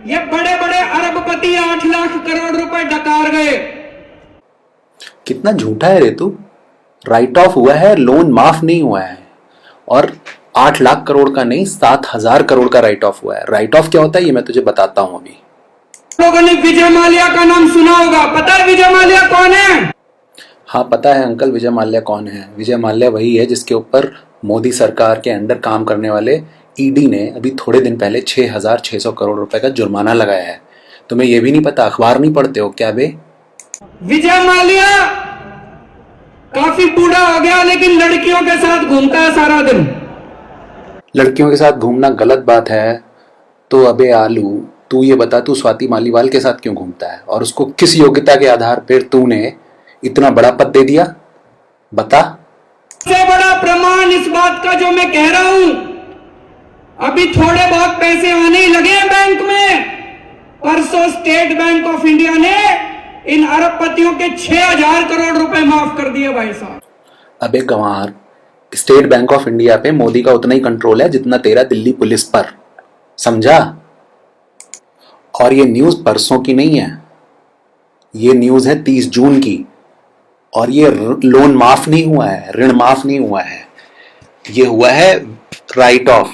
ये बड़े बड़े अरबपति 8 लाख करोड़ रुपए डकार गए। कितना झूठा है रे तू। राइट ऑफ हुआ है, लोन माफ नहीं हुआ है। और 8 लाख करोड़ का नहीं, 7,000 करोड़ का राइट ऑफ हुआ है। राइट ऑफ क्या होता है ये मैं तुझे बताता हूं अभी। लोगों ने विजय माल्या का नाम सुना होगा, पता है विजय माल्या कौन है? हाँ पता है अंकल, विजय माल्या कौन है। विजय माल्या वही है जिसके ऊपर मोदी सरकार के अंडर काम करने वाले ईडी ने अभी थोड़े दिन पहले 6,600 करोड़ रुपए का जुर्माना लगाया है। तुम्हें ये भी नहीं पता? अखबार नहीं पढ़ते हो क्या बे? विजय माल्या काफी बूढ़ा हो गया लेकिन लड़कियों के साथ घूमता है सारा दिन। लड़कियों के साथ घूमना गलत बात है तो अबे आलू तू ये बता, तू स्वाति मालीवाल के साथ क्यों घूमता है और उसको किस योग्यता के आधार पर तूने इतना बड़ा पद दे दिया? बता। सबसे बड़ा प्रमाण इस बात का जो मैं कह रहा हूं, अभी थोड़े बहुत पैसे आने ही लगे हैं बैंक में। परसों स्टेट बैंक ऑफ इंडिया ने इन अरबपतियों के 6,000 करोड़ रुपए माफ कर दिए भाई साहब। अबे गंवार, स्टेट बैंक ऑफ इंडिया पे मोदी का उतना ही कंट्रोल है जितना तेरा दिल्ली पुलिस पर, समझा? और ये न्यूज परसों की नहीं है, ये न्यूज है 30 जून की। और ये लोन माफ नहीं हुआ है, ऋण माफ नहीं हुआ है, ये हुआ है राइट ऑफ।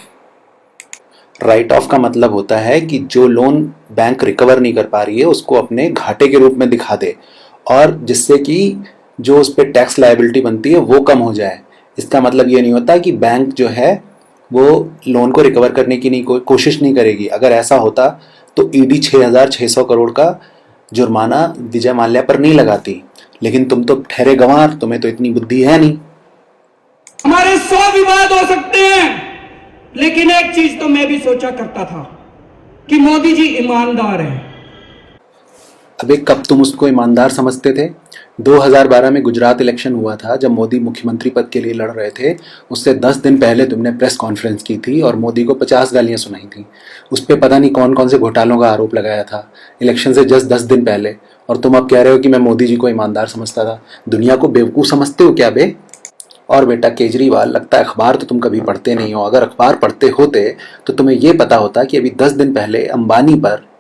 राइट ऑफ का मतलब होता है कि जो लोन बैंक रिकवर नहीं कर पा रही है उसको अपने घाटे के रूप में दिखा दे, और जिससे कि जो उस पर टैक्स लायबिलिटी बनती है वो कम हो जाए। इसका मतलब ये नहीं होता कि बैंक जो है वो लोन को रिकवर करने की नहीं कोशिश नहीं करेगी। अगर ऐसा होता तो ईडी 6,600 करोड़ का जुर्माना विजय माल्या पर नहीं लगाती। लेकिन तुम तो ठहरे गंवार, तुम्हें तो इतनी बुद्धि है नहीं। हमारे 100 विवाद हो सकते हैं, लेकिन एक चीज तो मैं भी सोचा करता था कि मोदी जी ईमानदार हैं। अबे कब तुम उसको ईमानदार समझते थे? 2012 में गुजरात इलेक्शन हुआ था जब मोदी मुख्यमंत्री पद के लिए लड़ रहे थे। उससे 10 दिन पहले तुमने प्रेस कॉन्फ्रेंस की थी और मोदी को 50 गालियां सुनाई थी। उस पर पता नहीं कौन कौन से घोटालों का आरोप लगाया था इलेक्शन से जस्ट 10 दिन पहले। और तुम अब कह रहे हो कि मैं मोदी जी को ईमानदार समझता था। दुनिया को बेवकूफ़ समझते हो क्या बे? और बेटा केजरीवाल, लगता है अखबार तो तुम कभी पढ़ते नहीं हो। अगर अखबार पढ़ते होते तो तुम्हें यह पता होता कि अभी 10 दिन पहले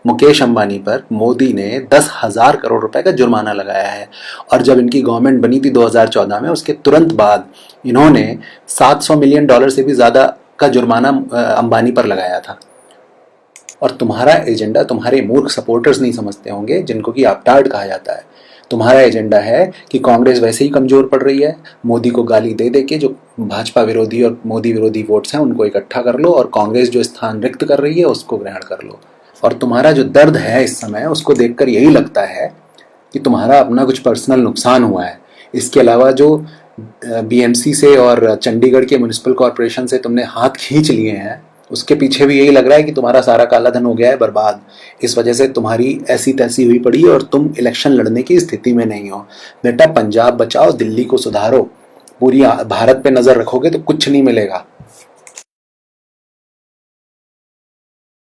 मुकेश अंबानी पर मोदी ने 10,000 करोड़ रुपए का जुर्माना लगाया है। और जब इनकी गवर्नमेंट बनी थी 2014 में, उसके तुरंत बाद इन्होंने $700 मिलियन से भी ज़्यादा का जुर्माना अंबानी पर लगाया था। और तुम्हारा एजेंडा तुम्हारे मूर्ख सपोर्टर्स नहीं समझते होंगे, जिनको कि आपटार्ड कहा जाता है। तुम्हारा एजेंडा है कि कांग्रेस वैसे ही कमज़ोर पड़ रही है, मोदी को गाली दे दे के जो भाजपा विरोधी और मोदी विरोधी वोट्स हैं उनको इकट्ठा कर लो, और कांग्रेस जो स्थान रिक्त कर रही है उसको ग्रहण कर लो। और तुम्हारा जो दर्द है इस समय, उसको देखकर यही लगता है कि तुम्हारा अपना कुछ पर्सनल नुकसान हुआ है। इसके अलावा जो बीएमसी से और चंडीगढ़ के म्यूनिसिपल कॉरपोरेशन से तुमने हाथ खींच लिए हैं, उसके पीछे भी यही लग रहा है कि तुम्हारा सारा काला धन हो गया है बर्बाद। इस वजह से तुम्हारी ऐसी तैसी हुई पड़ी और तुम इलेक्शन लड़ने की स्थिति में नहीं हो। बेटा पंजाब बचाओ, दिल्ली को सुधारो, पूरी भारत पे नज़र रखोगे तो कुछ नहीं मिलेगा।